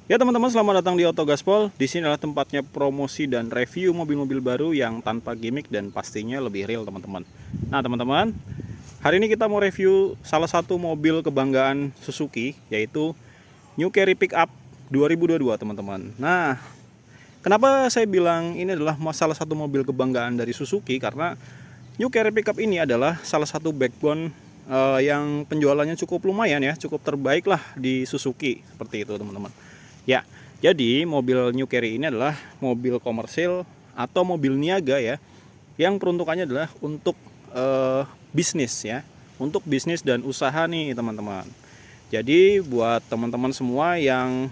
Ya teman-teman, selamat datang di Auto Gaspol. Di sini adalah tempatnya promosi dan review mobil-mobil baru yang tanpa gimmick dan pastinya lebih real teman-teman. Nah teman-teman, hari ini kita mau review salah satu mobil kebanggaan Suzuki, yaitu New Carry Pickup 2022 teman-teman. Nah, kenapa saya bilang ini adalah salah satu mobil kebanggaan dari Suzuki? Karena New Carry Pickup ini adalah salah satu backbone yang penjualannya cukup lumayan ya, cukup terbaik lah di Suzuki, seperti itu teman-teman. Ya, jadi mobil New Carry ini adalah mobil komersil atau mobil niaga ya, yang peruntukannya adalah untuk bisnis ya, untuk bisnis dan usaha nih teman-teman. Jadi buat teman-teman semua yang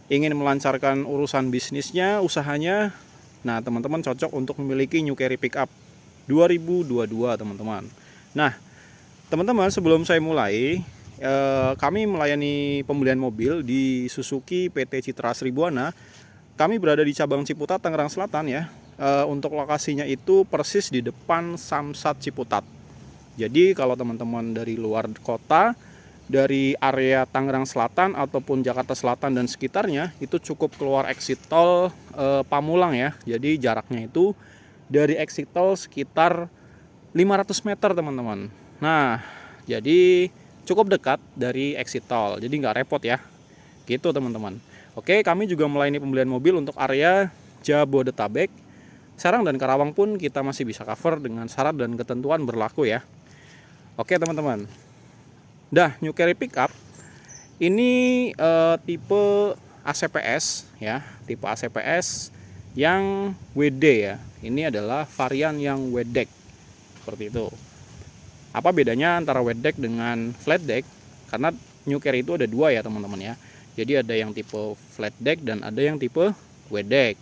ingin melancarkan urusan bisnisnya, usahanya, nah teman-teman cocok untuk memiliki New Carry Pickup 2022 teman-teman. Nah teman-teman, sebelum saya mulai, kami melayani pembelian mobil di Suzuki PT Citra Sribuana. Kami berada di cabang Ciputat, Tangerang Selatan ya. Untuk lokasinya itu persis di depan Samsat Ciputat. Jadi kalau teman-teman dari luar kota, dari area Tangerang Selatan ataupun Jakarta Selatan dan sekitarnya, itu cukup keluar exit tol Pamulang ya. Jadi jaraknya itu dari exit tol sekitar 500 meter teman-teman. Nah, jadi cukup dekat dari exit tol, jadi nggak repot ya, gitu teman-teman. Oke, kami juga melayani pembelian mobil untuk area Jabodetabek, Serang dan Karawang pun kita masih bisa cover dengan syarat dan ketentuan berlaku ya. Oke teman-teman, New Carry Pickup ini tipe ACPS ya, tipe ACPS yang WD ya. Ini adalah varian yang wet deck, seperti itu. Apa bedanya antara wet deck dengan flat deck? Karena New Carry itu ada dua ya teman-teman ya. Jadi ada yang tipe flat deck dan ada yang tipe wet deck.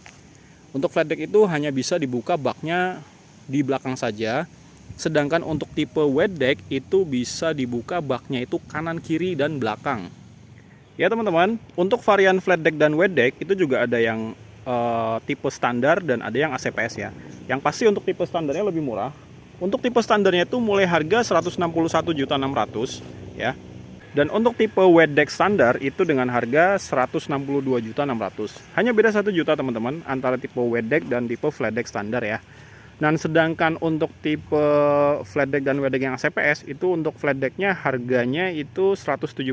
Untuk flat deck itu hanya bisa dibuka baknya di belakang saja. Sedangkan untuk tipe wet deck itu bisa dibuka baknya itu kanan, kiri, dan belakang. Ya teman-teman, untuk varian flat deck dan wet deck itu juga ada yang tipe standar dan ada yang ACPS ya. Yang pasti untuk tipe standarnya lebih murah. Untuk tipe standarnya itu mulai harga 161.600.000 ya. Dan untuk tipe wet deck standar itu dengan harga 162.600.000. Hanya beda 1 juta teman-teman antara tipe wet deck dan tipe flat deck standar ya. Dan sedangkan untuk tipe flat deck dan wet deck yang ACPS itu untuk flat decknya harganya itu 171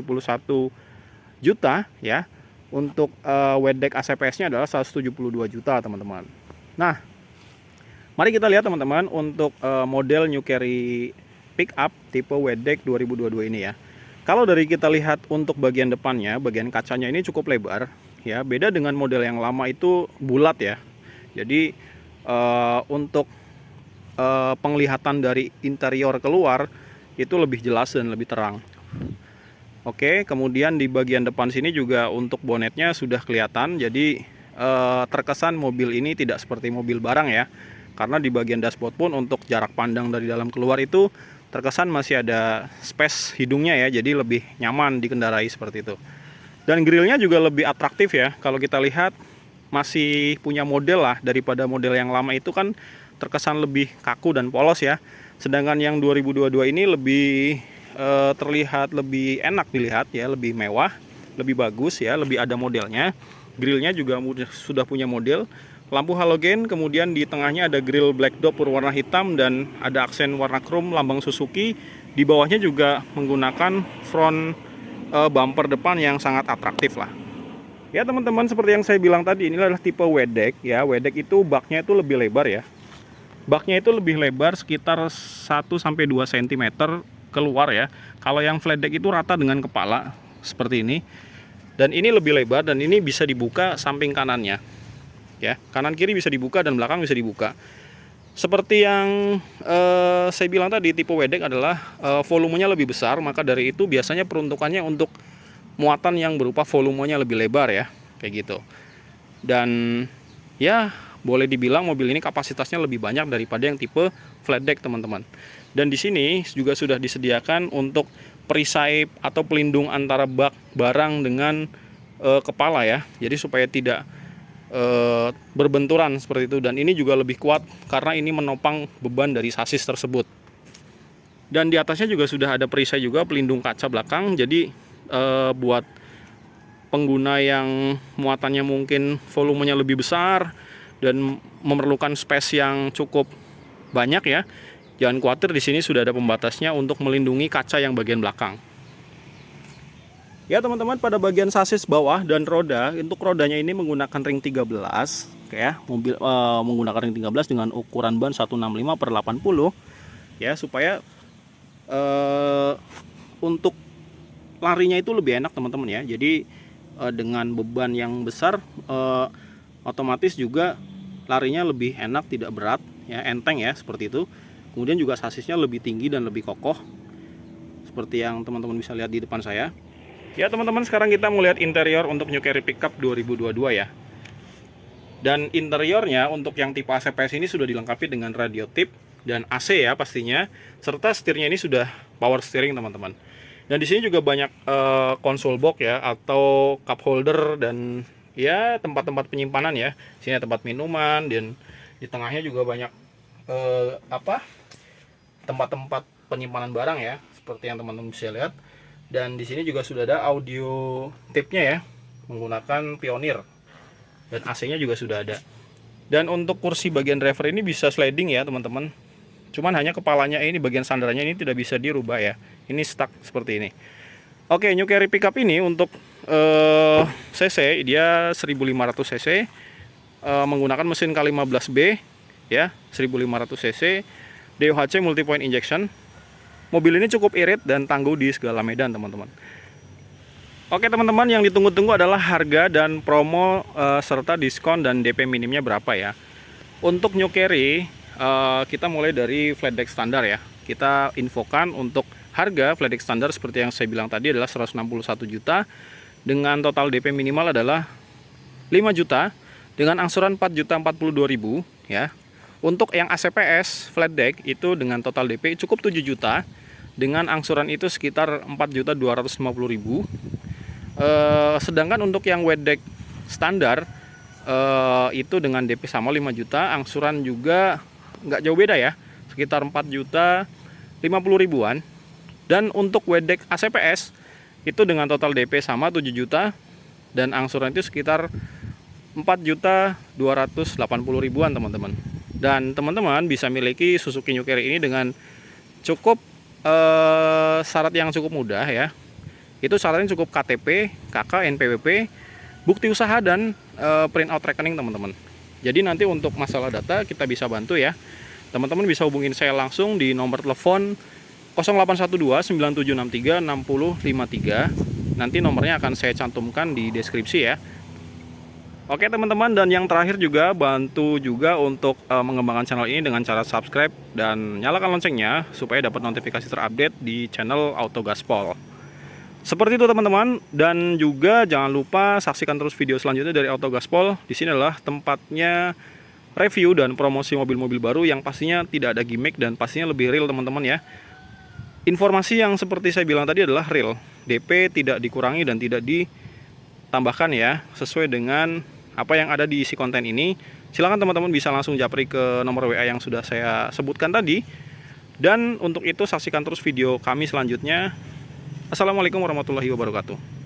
juta ya. Untuk wet deck ACPS-nya adalah 172 juta teman-teman. Nah, mari kita lihat teman-teman untuk model New Carry Pickup tipe wet deck 2022 ini ya. Kalau dari kita lihat untuk bagian depannya, bagian kacanya ini cukup lebar ya. Beda dengan model yang lama itu bulat ya. Jadi untuk penglihatan dari interior keluar itu lebih jelas dan lebih terang. Oke, kemudian di bagian depan sini juga untuk bonetnya sudah kelihatan. Jadi terkesan mobil ini tidak seperti mobil barang ya. Karena di bagian dashboard pun untuk jarak pandang dari dalam keluar itu terkesan masih ada space hidungnya ya. Jadi lebih nyaman dikendarai seperti itu. Dan grillnya juga lebih atraktif ya. Kalau kita lihat masih punya model lah, daripada model yang lama itu kan terkesan lebih kaku dan polos ya. Sedangkan yang 2022 ini lebih terlihat lebih enak dilihat ya, lebih mewah, lebih bagus ya, lebih ada modelnya. Grillnya juga sudah punya model, lampu halogen, kemudian di tengahnya ada grill black dog berwarna hitam dan ada aksen warna chrome lambang Suzuki. Di bawahnya juga menggunakan front bumper depan yang sangat atraktif lah. Ya teman-teman, seperti yang saya bilang tadi, ini adalah tipe wet deck ya. Wet deck itu baknya itu lebih lebar ya. Baknya itu lebih lebar sekitar 1-2 cm keluar ya. Kalau yang flat deck itu rata dengan kepala seperti ini. Dan ini lebih lebar dan ini bisa dibuka samping kanannya. Ya, kanan kiri bisa dibuka dan belakang bisa dibuka. Seperti yang saya bilang tadi, tipe wet deck adalah volumenya lebih besar, maka dari itu biasanya peruntukannya untuk muatan yang berupa volumenya lebih lebar ya, kayak gitu. Dan ya boleh dibilang mobil ini kapasitasnya lebih banyak daripada yang tipe flat deck teman-teman. Dan di sini juga sudah disediakan untuk perisai atau pelindung antara bak barang dengan kepala ya. Jadi supaya tidak berbenturan seperti itu. Dan ini juga lebih kuat karena ini menopang beban dari sasis tersebut. Dan di atasnya juga sudah ada perisai juga pelindung kaca belakang. Jadi buat pengguna yang muatannya mungkin volumenya lebih besar dan memerlukan space yang cukup banyak ya, jangan khawatir, di sini sudah ada pembatasnya untuk melindungi kaca yang bagian belakang. Ya teman-teman, pada bagian sasis bawah dan roda, untuk rodanya ini menggunakan ring 13 ya, mobil menggunakan ring 13 dengan ukuran ban 165/80 ya, supaya untuk larinya itu lebih enak teman-teman ya. Jadi dengan beban yang besar otomatis juga larinya lebih enak, tidak berat ya, enteng ya, seperti itu. Kemudian juga sasisnya lebih tinggi dan lebih kokoh seperti yang teman-teman bisa lihat di depan saya. Ya teman-teman, sekarang kita mau lihat interior untuk New Carry Pickup 2022 ya. Dan interiornya untuk yang tipe ACPS ini sudah dilengkapi dengan radio tip dan AC ya pastinya, serta setirnya ini sudah power steering teman-teman. Dan di sini juga banyak console box ya, atau cup holder dan ya tempat-tempat penyimpanan ya. Sini ada tempat minuman, dan di tengahnya juga banyak tempat-tempat penyimpanan barang ya, seperti yang teman-teman bisa lihat. Dan di sini juga sudah ada audio tipnya ya, menggunakan Pioneer, dan AC-nya juga sudah ada. Dan untuk kursi bagian driver ini bisa sliding ya teman-teman. Cuman hanya kepalanya ini, bagian sandarannya ini tidak bisa dirubah ya. Ini stuck seperti ini. Oke, New Carry Pickup ini untuk cc dia 1500 cc, menggunakan mesin K15B ya, 1500 cc, DOHC multi point injection. Mobil ini cukup irit dan tangguh di segala medan teman-teman. Oke teman-teman, yang ditunggu-tunggu adalah harga dan promo serta diskon dan DP minimnya berapa ya. Untuk New Carry kita mulai dari flat deck standar ya. Kita infokan untuk harga flat deck standar seperti yang saya bilang tadi adalah 161 juta dengan total DP minimal adalah 5 juta dengan angsuran 4.042.000 ya. Untuk yang ACPS flat deck itu dengan total DP cukup 7 juta dengan angsuran itu sekitar 4.250.000. Sedangkan untuk yang wet deck standar itu dengan DP sama 5 juta, angsuran juga nggak jauh beda ya, sekitar 4.050.000-an. Dan untuk wet deck ACPS itu dengan total DP sama 7 juta dan angsuran itu sekitar 4.280.000-an teman-teman. Dan teman-teman bisa miliki Suzuki New Carry ini dengan cukup syarat yang cukup mudah ya. Itu syaratnya cukup KTP, KK, NPWP, bukti usaha dan print out rekening teman-teman. Jadi nanti untuk masalah data kita bisa bantu ya. Teman-teman bisa hubungin saya langsung di nomor telepon 0812 9763 6053. Nanti nomornya akan saya cantumkan di deskripsi ya. Oke teman-teman, dan yang terakhir juga bantu juga untuk mengembangkan channel ini dengan cara subscribe dan nyalakan loncengnya supaya dapat notifikasi terupdate di channel Auto Gaspol. Seperti itu teman-teman, dan juga jangan lupa saksikan terus video selanjutnya dari Auto Gaspol. Di sini adalah tempatnya review dan promosi mobil-mobil baru yang pastinya tidak ada gimmick dan pastinya lebih real teman-teman ya. Informasi yang seperti saya bilang tadi adalah real. DP tidak dikurangi dan tidak ditambahkan ya, sesuai dengan apa yang ada di isi konten ini. Silahkan teman-teman bisa langsung japri ke nomor WA yang sudah saya sebutkan tadi. Dan untuk itu saksikan terus video kami selanjutnya. Assalamualaikum warahmatullahi wabarakatuh.